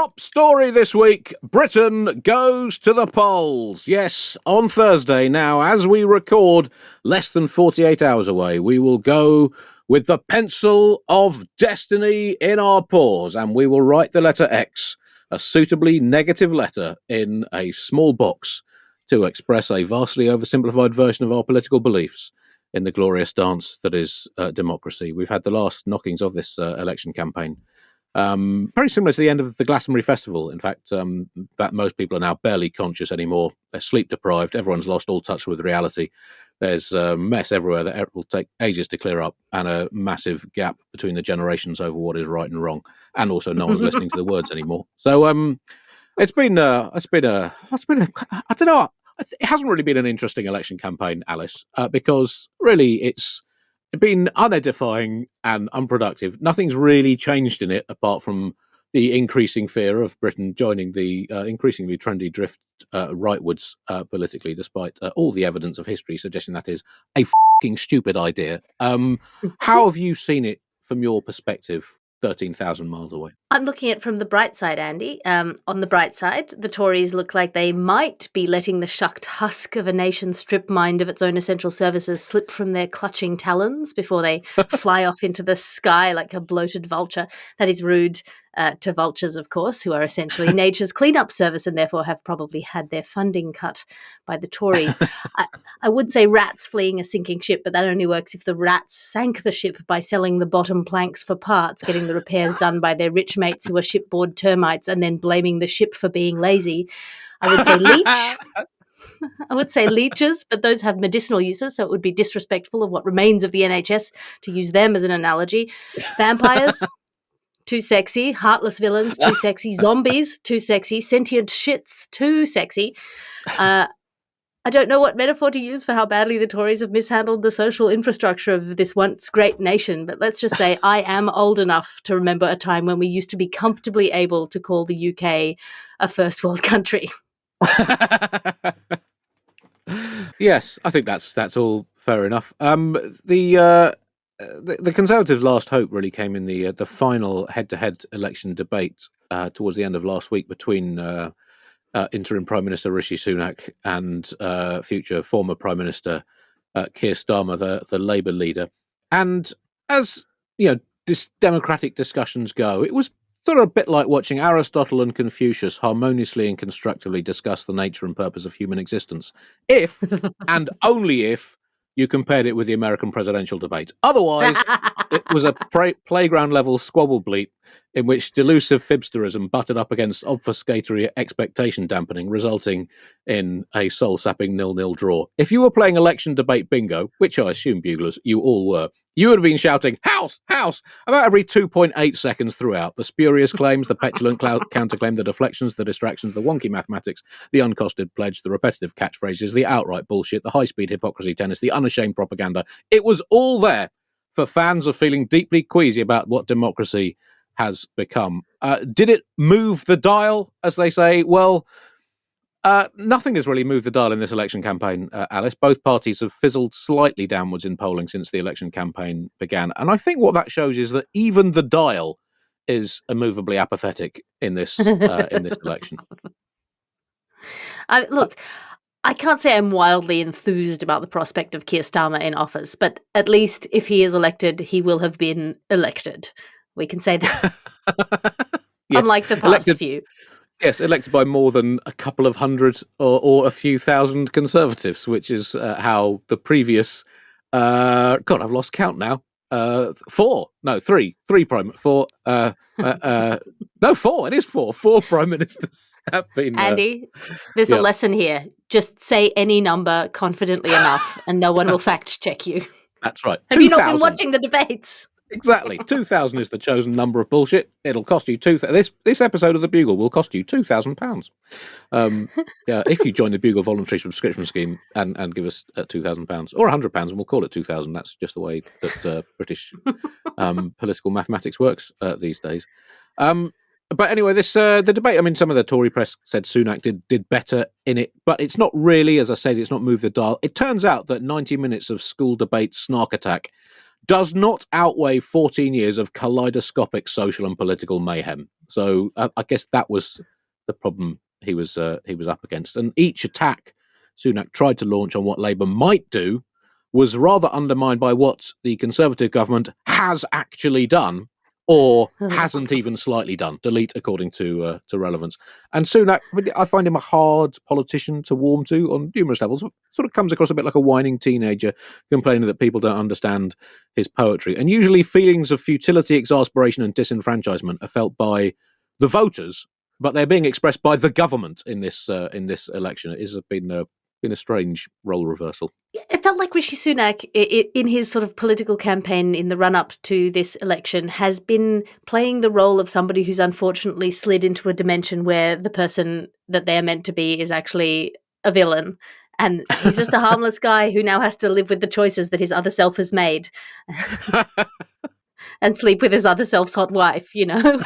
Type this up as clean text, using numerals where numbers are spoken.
Top story this week, Britain goes to the polls. Yes, on Thursday now, as we record, less than 48 hours away, we will go with the pencil of destiny in our paws, and we will write the letter X, a suitably negative letter, in a small box to express a vastly oversimplified version of our political beliefs in the glorious dance that is democracy. We've had the last knockings of this election campaign. Very similar to the end of the Glastonbury Festival. In fact, that most people are now barely conscious anymore. They're sleep deprived. Everyone's lost all touch with reality. There's a mess everywhere that will take ages to clear up, and a massive gap between the generations over what is right and wrong. And also, no one's listening to the words anymore. So, it's been I don't know. It hasn't really been an interesting election campaign, Alice, because really it's been unedifying and unproductive. Nothing's really changed in it apart from the increasing fear of Britain joining the increasingly trendy drift rightwards politically, despite all the evidence of history suggesting that is a fucking stupid idea. How have you seen it from your perspective, 13,000 miles away? I'm looking at it from the bright side, Andy. On the bright side, the Tories look like they might be letting the shucked husk of a nation strip-mined of its own essential services slip from their clutching talons before they fly off into the sky like a bloated vulture. That is rude to vultures, of course, who are essentially nature's cleanup service and therefore have probably had their funding cut by the Tories. I would say rats fleeing a sinking ship, but that only works if the rats sank the ship by selling the bottom planks for parts, getting the repairs done by their rich mates who are shipboard termites, and then blaming the ship for being lazy. I would say leech. I would say leeches, but those have medicinal uses, so it would be disrespectful of what remains of the NHS to use them as an analogy. Vampires, too sexy. Heartless villains, too sexy. Zombies, too sexy. Sentient shits, too sexy. I don't know what metaphor to use for how badly the Tories have mishandled the social infrastructure of this once great nation, but let's just say I am old enough to remember a time when we used to be comfortably able to call the UK a first world country. Yes, I think that's all fair enough. The Conservatives' last hope really came in the final head-to-head election debate towards the end of last week between interim Prime Minister Rishi Sunak and future former Prime Minister Keir Starmer, the Labour leader. And as democratic discussions go, it was sort of a bit like watching Aristotle and Confucius harmoniously and constructively discuss the nature and purpose of human existence, if and only if you compared it with the American presidential debate. Otherwise, it was a playground-level squabble bleat in which delusive fibsterism butted up against obfuscatory expectation dampening, resulting in a soul-sapping 0-0 draw. If you were playing election debate bingo, which I assume, Buglers, you all were, you would have been shouting, "House! House!" about every 2.8 seconds throughout. The spurious claims, the petulant counterclaim, the deflections, the distractions, the wonky mathematics, the uncosted pledge, the repetitive catchphrases, the outright bullshit, the high-speed hypocrisy tennis, the unashamed propaganda. It was all there for fans of feeling deeply queasy about what democracy has become. Did it move the dial, as they say? Well, nothing has really moved the dial in this election campaign, Alice. Both parties have fizzled slightly downwards in polling since the election campaign began. And I think what that shows is that even the dial is immovably apathetic in this election. Look, I can't say I'm wildly enthused about the prospect of Keir Starmer in office, but at least if he is elected, he will have been elected. We can say that. Yes. Unlike the past few. Yes, elected by more than a couple of hundred or a few thousand Conservatives, which is how the previous... God, I've lost count now. Three prime... Four... no, four. It is four. Four prime ministers have been... Andy, there's a lesson here. Just say any number confidently enough and no one will fact check you. That's right. Have you not been watching the debates? Exactly. 2,000 is the chosen number of bullshit. It'll cost you this episode of the Bugle will cost you £2,000. If you join the Bugle voluntary subscription scheme and give us £2,000 or £100, and we'll call it 2,000. That's just the way that British political mathematics works these days. But anyway, the debate. I mean, some of the Tory press said Sunak did better in it, but it's not really, as I said, it's not moved the dial. It turns out that 90 minutes of school debate snark attack does not outweigh 14 years of kaleidoscopic social and political mayhem. So I guess that was the problem he was up against. And each attack Sunak tried to launch on what Labour might do was rather undermined by what the Conservative government has actually done, or hasn't even slightly done. Delete according to relevance. And Sunak, I find him a hard politician to warm to on numerous levels. Sort of comes across a bit like a whining teenager complaining that people don't understand his poetry. And usually feelings of futility, exasperation and disenfranchisement are felt by the voters, but they're being expressed by the government in this election. It has been a strange role reversal. It felt like Rishi Sunak, in his sort of political campaign in the run-up to this election, has been playing the role of somebody who's unfortunately slid into a dimension where the person that they're meant to be is actually a villain. And he's just a harmless guy who now has to live with the choices that his other self has made and sleep with his other self's hot wife, you know?